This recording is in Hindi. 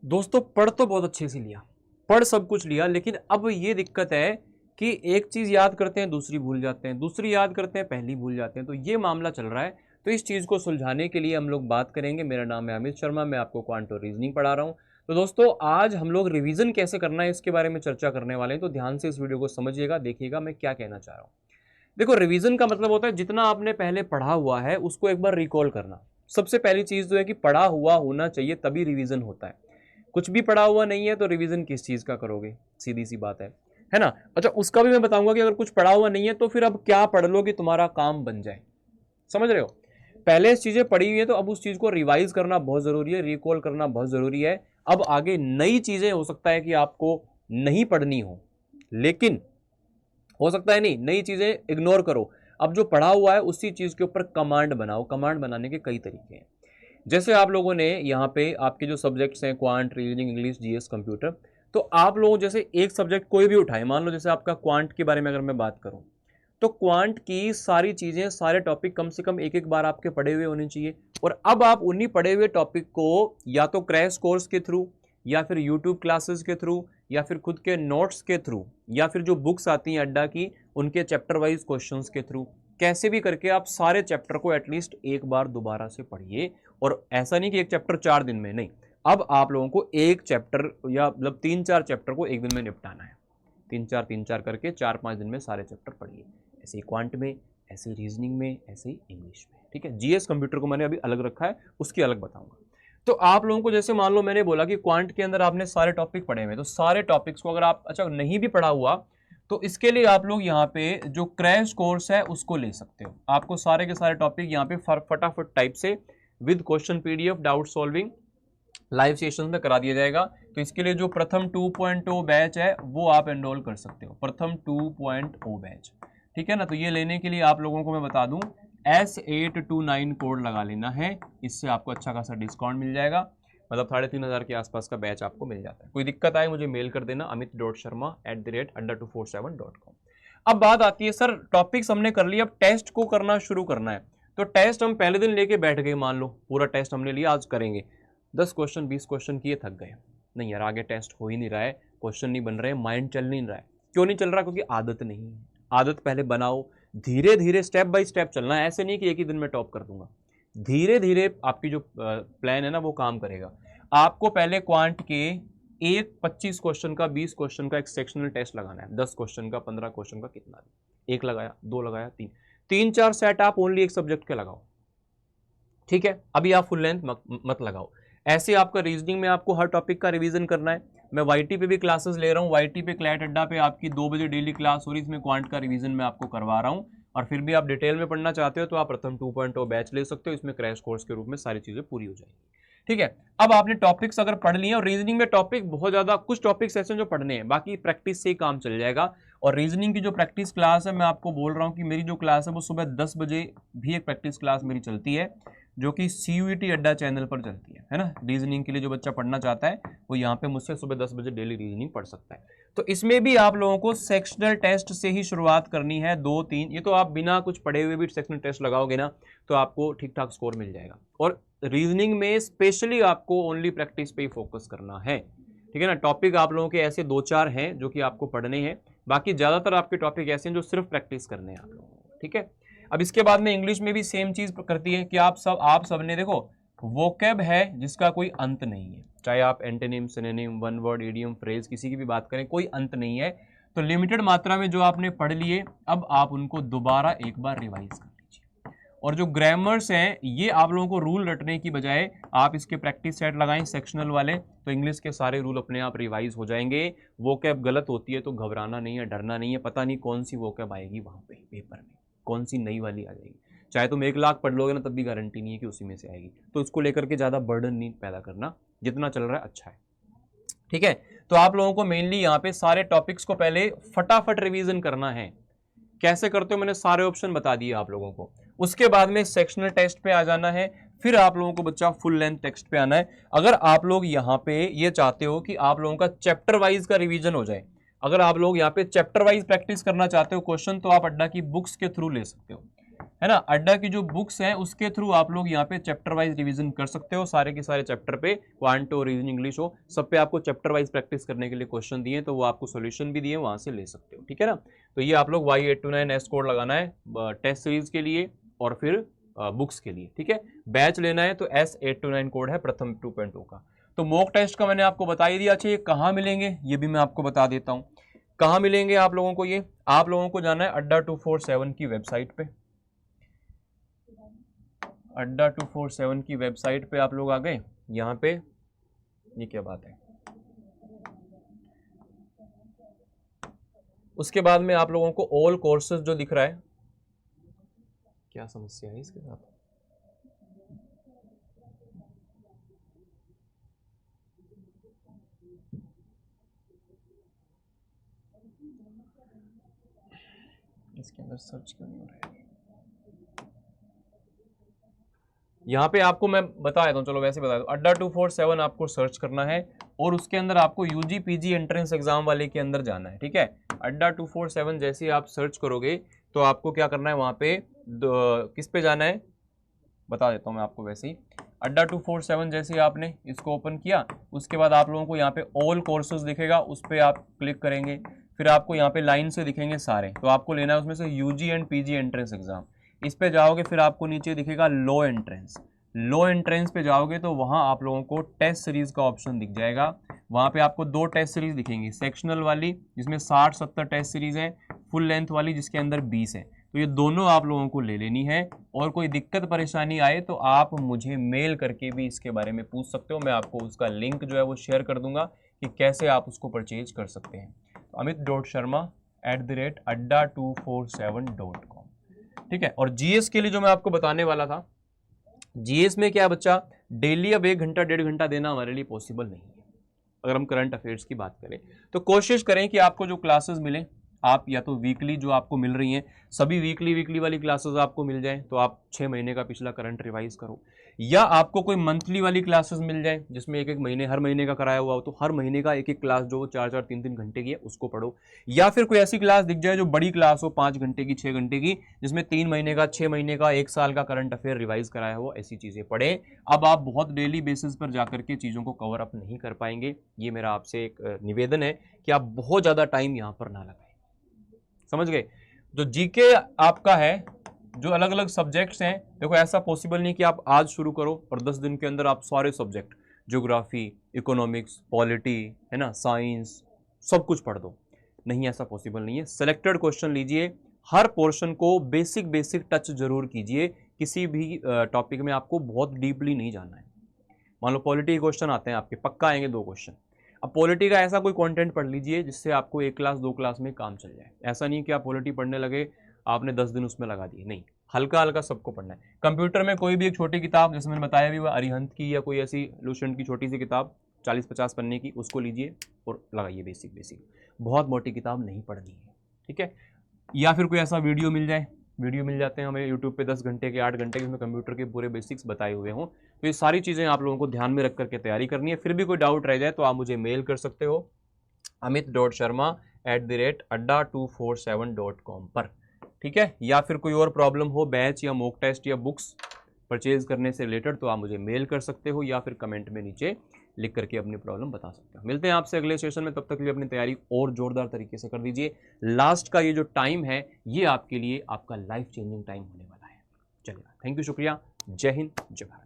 दोस्तों पढ़ तो बहुत अच्छे से लिया, पढ़ सब कुछ लिया, लेकिन अब ये दिक्कत है कि एक चीज याद करते हैं दूसरी भूल जाते हैं, दूसरी याद करते हैं पहली भूल जाते हैं। तो ये मामला चल रहा है। तो इस चीज को सुलझाने के लिए हम लोग बात करेंगे। मेरा नाम है अमित शर्मा, मैं आपको क्वांट और रीजनिंग पढ़ा रहा हूँ। तो दोस्तों आज हम लोग रिवीजन कैसे करना है इसके बारे में चर्चा करने वाले हैं। तो ध्यान से इस वीडियो को समझिएगा, देखिएगा मैं क्या कहना चाह रहा हूँ। देखो, रिवीजन का मतलब होता है जितना आपने पहले पढ़ा हुआ है उसको एक बार रिकॉल करना। सबसे पहली चीज जो है कि पढ़ा हुआ होना चाहिए, तभी रिवीजन होता है। कुछ भी पढ़ा हुआ नहीं है तो रिवीजन किस चीज का करोगे, सीधी सी बात है ना। अच्छा, उसका भी मैं बताऊंगा कि अगर कुछ पढ़ा हुआ नहीं है तो फिर अब क्या पढ़ लो कि तुम्हारा काम बन जाए। समझ रहे हो। पहले चीजें पढ़ी हुई है तो अब उस चीज को रिवाइज करना बहुत जरूरी है, रिकॉल करना बहुत जरूरी है। अब आगे नई चीजें हो सकता है कि आपको नहीं पढ़नी हो, लेकिन हो सकता है नहीं, नई चीजें इग्नोर करो। अब जो पढ़ा हुआ है उसी चीज के ऊपर कमांड बनाओ। कमांड बनाने के कई तरीके हैं। जैसे आप लोगों ने यहाँ पे आपके जो सब्जेक्ट्स हैं quant, reasoning, English, GS, computer, तो आप लोग जैसे एक सब्जेक्ट कोई भी उठाए, मान लो जैसे आपका क्वांट के बारे में अगर मैं बात करूं, तो क्वांट की सारी चीजें, सारे टॉपिक कम से कम एक एक बार आपके पढ़े हुए होने चाहिए। और अब आप उन्हीं पढ़े हुए टॉपिक को या तो क्रैश कोर्स के थ्रू, या फिर यूट्यूब क्लासेस के थ्रू, या फिर खुद के नोट्स के थ्रू, या फिर जो बुक्स आती हैं अड्डा की उनके चैप्टर वाइज क्वेश्चंस के थ्रू, कैसे भी करके आप सारे चैप्टर को एटलीस्ट एक बार दोबारा से पढ़िए। और ऐसा नहीं कि एक चैप्टर 4 दिन में, नहीं, अब आप लोगों को एक चैप्टर या मतलब 3-4 चैप्टर को एक दिन में निपटाना है। 3-4 करके 4-5 दिन में सारे चैप्टर पढ़िए। ऐसे ही क्वांट में, ऐसे ही रीजनिंग में, ऐसे ही इंग्लिश में। ठीक है, जीएस कंप्यूटर को मैंने अभी अलग रखा है, उसकी अलग बताऊंगा। तो आप लोगों को जैसे मान लो मैंने बोला कि क्वांट के अंदर आपने सारे टॉपिक पढ़े हुए, तो सारे टॉपिक्स को अगर आप अच्छा नहीं भी पढ़ा हुआ तो इसके लिए आप लोग यहाँ पे जो क्रैश कोर्स है उसको ले सकते हो। आपको सारे के सारे टॉपिक यहाँ पे फटाफट टाइप से with question PDF, doubt solving live session में करा दिया जाएगा। तो इसके लिए जो प्रथम 2.0 बैच है वो आप एनरोल कर सकते हो, प्रथम 2.0 बैच। ठीक है ना। तो ये लेने के लिए आप लोगों को मैं बता दूं, S829 कोड लगा लेना है, इससे आपको अच्छा खासा डिस्काउंट मिल जाएगा। मतलब 3,500 के आसपास का बैच आपको मिल जाता है। कोई दिक्कत आए मुझे मेल कर देना, amit.sharma@adda247.com। अब बात आती है, सर टॉपिक्स हमने कर लिया, अब टेस्ट को करना शुरू करना है। तो टेस्ट हम पहले दिन लेके बैठ गए, मान लो पूरा टेस्ट हमने लिया, आज करेंगे 10 क्वेश्चन 20 क्वेश्चन किए, थक गए। नहीं यार, आगे टेस्ट हो ही नहीं रहा है, क्वेश्चन नहीं बन रहे, माइंड चल नहीं रहा है। क्यों नहीं चल रहा? क्योंकि आदत नहीं है। आदत पहले बनाओ, धीरे धीरे स्टेप बाय स्टेप चलना है। ऐसे नहीं कि एक ही दिन में टॉप कर दूंगा, धीरे धीरे आपकी जो प्लान है ना वो काम करेगा। आपको पहले क्वांट के एक 25 क्वेश्चन का, 20 क्वेश्चन का एक सेक्शनल टेस्ट लगाना है। 10 क्वेश्चन का, 15 क्वेश्चन का, कितना भी, एक लगाया, दो लगाया, 3-4 सेट आप ओनली एक सब्जेक्ट के लगाओ। ठीक है, अभी आप फुल लेंथ मत लगाओ। ऐसे आपका रीजनिंग में आपको हर टॉपिक का रिवीजन करना है। मैं वाईटी पे भी क्लासेस ले रहा हूँ, वाईटी पे क्लैट अड्डा पे आपकी 2 बजे डेली क्लास हो रही है, इसमें क्वांट का रिवीजन मैं आपको करवा रहा हूँ। और फिर भी आप डिटेल में पढ़ना चाहते हो तो आप प्रथम 2.0 बैच ले सकते हो, इसमें क्रैश कोर्स के रूप में सारी चीजें पूरी हो जाएंगी। ठीक है, अब आपने टॉपिक्स अगर पढ़ लिए, और रीजनिंग में टॉपिक बहुत ज्यादा, कुछ टॉपिक्स ऐसे जो पढ़ने हैं, बाकी प्रैक्टिस से ही काम चल जाएगा। और रीजनिंग की जो प्रैक्टिस क्लास है, मैं आपको बोल रहा हूँ कि मेरी जो क्लास है वो सुबह 10 बजे भी एक प्रैक्टिस क्लास मेरी चलती है, जो कि CUET अड्डा चैनल पर चलती है ना। रीजनिंग के लिए जो बच्चा पढ़ना चाहता है वो यहाँ पे मुझसे सुबह 10 बजे डेली रीजनिंग पढ़ सकता है। तो इसमें भी आप लोगों को सेक्शनल टेस्ट से ही शुरुआत करनी है, 2-3। ये तो आप बिना कुछ पढ़े हुए भी सेक्शनल टेस्ट लगाओगे ना तो आपको ठीक ठाक स्कोर मिल जाएगा। और रीजनिंग में स्पेशली आपको ओनली प्रैक्टिस पे ही फोकस करना है। ठीक है ना। टॉपिक आप लोगों के ऐसे 2-4 हैं जो कि आपको पढ़ने हैं, बाकी ज्यादातर आपके टॉपिक ऐसे हैं जो सिर्फ प्रैक्टिस करने हैं आप लोगों को। ठीक है। अब इसके बाद में इंग्लिश में भी सेम चीज करती है कि आप सब ने देखो, वोकैब है जिसका कोई अंत नहीं है, चाहे आप antonym, synonym, one word, idiom, phrase किसी की भी बात करें, कोई अंत नहीं है। तो लिमिटेड मात्रा में जो आपने पढ़ लिए, अब आप उनको दोबारा एक बार रिवाइज कर लीजिए। और जो ग्रामर्स हैं, ये आप लोगों को रूल रटने की बजाय आप इसके प्रैक्टिस सेट लगाएं सेक्शनल वाले, तो इंग्लिश के सारे रूल अपने आप रिवाइज हो जाएंगे। वोकैब गलत होती है तो घबराना नहीं है, डरना नहीं है। पता नहीं कौन सी वोकैब आएगी वहां पे पेपर में, कौन सी नई वाली आ जाएगी। चाहे तुम 1 लाख पढ़ लोगे ना तब भी गारंटी नहीं है कि उसी में से आएगी। तो इसको लेकर के ज़्यादा बर्डन नहीं पैदा करना, जितना चल रहा है अच्छा है। ठीक है। तो आप लोगों को मेनली यहाँ पे सारे टॉपिक्स को पहले फटाफट रिवीजन करना है। कैसे करते हो मैंने सारे ऑप्शन बता दिए आप लोगों को। उसके बाद में सेक्शनल टेस्ट पे आ जाना है, फिर आप लोगों को बच्चा फुल लेंथ टेक्स्ट पे आना है। अगर आप लोग यहाँ पे ये चाहते हो कि आप लोगों का चैप्टर वाइज का रिवीजन हो जाए, अगर आप लोग यहाँ पे चैप्टर वाइज प्रैक्टिस करना चाहते हो क्वेश्चन, तो आप अड्डा की बुक्स के थ्रू ले सकते हो, है ना। अड्डा की जो बुक्स हैं उसके थ्रू आप लोग यहाँ पे चैप्टर वाइज रिवीजन कर सकते हो, सारे के सारे चैप्टर पे, क्वांट हो, रीजनिंग, इंग्लिश हो, सब पे आपको चैप्टर वाइज प्रैक्टिस करने के लिए क्वेश्चन दिए, तो वो आपको सोल्यूशन भी दिए, वहां से ले सकते हो, ठीक है ना। तो ये आप लोग Y829 एस कोड लगाना है टेस्ट सीरीज के लिए और फिर बुक्स के लिए, ठीक है। बैच लेना है तो S829 कोड है प्रथम 2.0 का। तो मॉक टेस्ट का मैंने आपको बता ही दिया। अच्छा, ये कहाँ मिलेंगे ये भी मैं आपको बता देता हूँ। कहाँ मिलेंगे आप लोगों को, ये आप लोगों को जाना है अड्डा 247 की वेबसाइट पे। अड्डा 247 की वेबसाइट पे आप लोग आ गए। यहाँ पे ये क्या बात है, उसके बाद में आप लोगों को ऑल कोर्सेज जो दिख रहा है, क्या समस्या है इसके साथ, इसके अंदर सर्च क्यों नहीं हो रहा है। यहाँ पे आपको मैं बता देता हूँ, चलो वैसे बता दूँ, अड्डा 247 आपको सर्च करना है और उसके अंदर आपको यूजी पीजी एंट्रेंस एग्जाम वाले के अंदर जाना है, ठीक है। अड्डा 247 जैसे आप सर्च करोगे तो आपको क्या करना है, वहाँ पे किस पे जाना है बता देता हूँ मैं आपको। वैसे ही अड्डा 247 जैसे आपने इसको ओपन किया, उसके बाद आप लोगों को यहाँ पे ऑल कोर्सेज दिखेगा, उस पर आप क्लिक करेंगे, फिर आपको यहाँ पे लाइन से दिखेंगे सारे, तो आपको लेना है उसमें से UG and PG entrance exam. इस पे जाओगे, फिर आपको नीचे दिखेगा लो एंट्रेंस। लो एंट्रेंस पे जाओगे तो वहाँ आप लोगों को टेस्ट सीरीज का ऑप्शन दिख जाएगा। वहाँ पे आपको दो टेस्ट सीरीज दिखेंगी, सेक्शनल वाली जिसमें 60-70 टेस्ट सीरीज है, फुल लेंथ वाली जिसके अंदर 20 है। तो ये दोनों आप लोगों को ले लेनी है, और कोई दिक्कत परेशानी आए तो आप मुझे मेल करके भी इसके बारे में पूछ सकते हो। मैं आपको उसका लिंक जो है वो शेयर कर दूंगा कि कैसे आप उसको परचेज कर सकते हैं। तो amit.sharma@adda247.com, ठीक है। और जीएस के लिए जो मैं आपको बताने वाला था, जीएस में क्या बच्चा, डेली अब 1 घंटा 1.5 घंटा देना हमारे लिए पॉसिबल नहीं है। अगर हम करंट अफेयर्स की बात करें तो कोशिश करें कि आपको जो क्लासेस मिले, आप या तो वीकली जो आपको मिल रही हैं सभी वीकली वाली क्लासेस आपको मिल जाए तो आप 6 महीने का पिछला करंट रिवाइज करो, या आपको कोई मंथली वाली क्लासेस मिल जाए जिसमें एक महीने, हर महीने का कराया हुआ हो, तो हर महीने का एक क्लास जो 4-4 3-3 घंटे की है उसको पढ़ो, या फिर कोई ऐसी क्लास दिख जाए जो बड़ी क्लास हो 5 घंटे की, 6 घंटे की, जिसमें 3 महीने का, 6 महीने का, 1 साल का करंट अफेयर रिवाइज कराया हो, ऐसी चीजें पढ़े। अब आप बहुत डेली बेसिस पर जाकर के चीजों को कवर अप नहीं कर पाएंगे, ये मेरा आपसे एक निवेदन है कि आप बहुत ज्यादा टाइम यहां पर ना लगाएं, समझ गए। जो जीके आपका है, जो अलग अलग सब्जेक्ट्स हैं, देखो ऐसा पॉसिबल नहीं कि आप आज शुरू करो और 10 दिन के अंदर आप सारे सब्जेक्ट, ज्योग्राफी, इकोनॉमिक्स, पॉलिटी, है ना, साइंस, सब कुछ पढ़ दो, नहीं, ऐसा पॉसिबल नहीं है। सिलेक्टेड क्वेश्चन लीजिए, हर पोर्शन को बेसिक टच जरूर कीजिए, किसी भी टॉपिक में आपको बहुत डीपली नहीं जाना है। मान लो पॉलिटी के क्वेश्चन आते हैं आपके, पक्का आएंगे 2 क्वेश्चन, अब पॉलिटी का ऐसा कोई कंटेंट पढ़ लीजिए जिससे आपको 1 क्लास 2 क्लास में काम चल जाए। ऐसा नहीं कि आप पॉलिटी पढ़ने लगे आपने 10 दिन उसमें लगा दिए, नहीं, हल्का हल्का सबको पढ़ना है। कंप्यूटर में कोई भी एक छोटी किताब, जैसे मैंने बताया भी, वह अरिहंत की या कोई ऐसी लुसेंट की छोटी सी किताब 40-50 पन्ने की, उसको लीजिए और लगाइए बेसिक। बहुत मोटी किताब नहीं पढ़नी है, ठीक है। या फिर कोई ऐसा वीडियो मिल जाए, वीडियो मिल जाते हैं हमें यूट्यूब पे 10 घंटे के, 8 घंटे के, उसमें कंप्यूटर के पूरे बेसिक्स बताए हुए हों, तो ये सारी चीज़ें आप लोगों को ध्यान में रख करके तैयारी करनी है। फिर भी कोई डाउट रह जाए तो आप मुझे मेल कर सकते हो amit.sharma@adda247.com पर, ठीक है। या फिर कोई और प्रॉब्लम हो बैच या मॉक टेस्ट या बुक्स परचेज करने से रिलेटेड तो आप मुझे मेल कर सकते हो या फिर कमेंट में नीचे लिख करके अपनी प्रॉब्लम बता सकते हो। मिलते हैं आपसे अगले सेशन में, तब तक के लिए अपनी तैयारी और जोरदार तरीके से कर दीजिए। लास्ट का ये जो टाइम है ये आपके लिए आपका लाइफ चेंजिंग टाइम होने वाला है। चलिए, थैंक यू, शुक्रिया, जय हिंद, जय भारत।